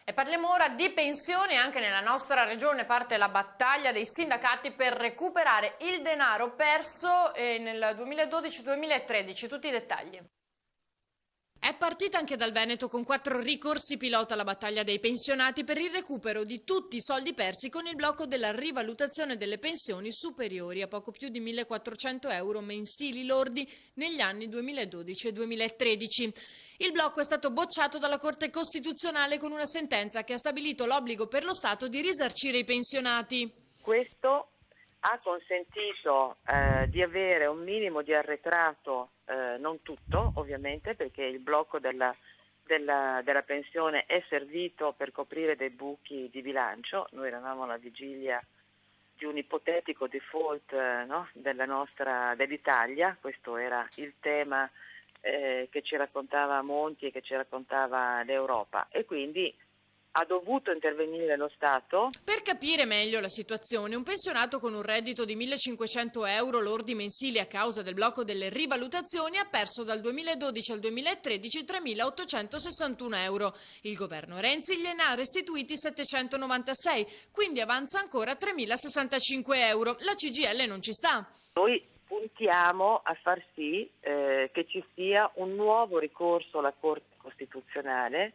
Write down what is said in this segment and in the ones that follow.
E parliamo ora di pensioni. Anche nella nostra regione parte la battaglia dei sindacati per recuperare il denaro perso nel 2012-2013. Tutti i dettagli. È partita anche dal Veneto con 4 ricorsi pilota la battaglia dei pensionati per il recupero di tutti i soldi persi con il blocco della rivalutazione delle pensioni superiori a poco più di 1.400 euro mensili lordi negli anni 2012 e 2013. Il blocco è stato bocciato dalla Corte Costituzionale con una sentenza che ha stabilito l'obbligo per lo Stato di risarcire i pensionati. Questo ha consentito di avere un minimo di arretrato, non tutto ovviamente, perché il blocco della pensione è servito per coprire dei buchi di bilancio. Noi eravamo alla vigilia di un ipotetico default dell'Italia, questo era il tema che ci raccontava Monti e che ci raccontava l'Europa, e quindi ha dovuto intervenire lo Stato. Per capire meglio la situazione, un pensionato con un reddito di 1.500 euro lordi mensili a causa del blocco delle rivalutazioni ha perso dal 2012 al 2013 3.861 euro. Il governo Renzi gliene ha restituiti 796, quindi avanza ancora 3.065 euro. La CGIL non ci sta. Noi puntiamo a far sì che ci sia un nuovo ricorso alla Corte Costituzionale,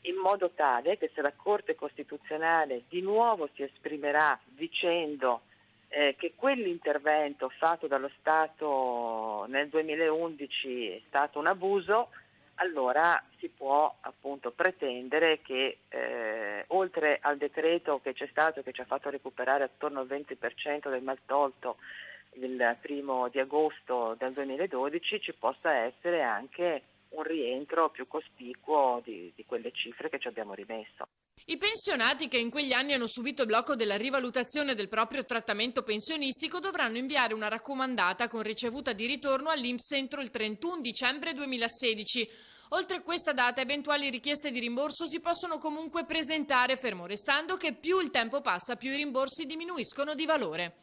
in modo tale che se la Corte Costituzionale di nuovo si esprimerà dicendo che quell'intervento fatto dallo Stato nel 2011 è stato un abuso, allora si può appunto pretendere che oltre al decreto che c'è stato, che ci ha fatto recuperare attorno al 20% del maltolto il 1° di agosto del 2012, ci possa essere anche un rientro più cospicuo di quelle cifre che ci abbiamo rimesso. I pensionati che in quegli anni hanno subito il blocco della rivalutazione del proprio trattamento pensionistico dovranno inviare una raccomandata con ricevuta di ritorno all'INPS entro il 31 dicembre 2016. Oltre questa data, eventuali richieste di rimborso si possono comunque presentare, fermo restando che più il tempo passa, più i rimborsi diminuiscono di valore.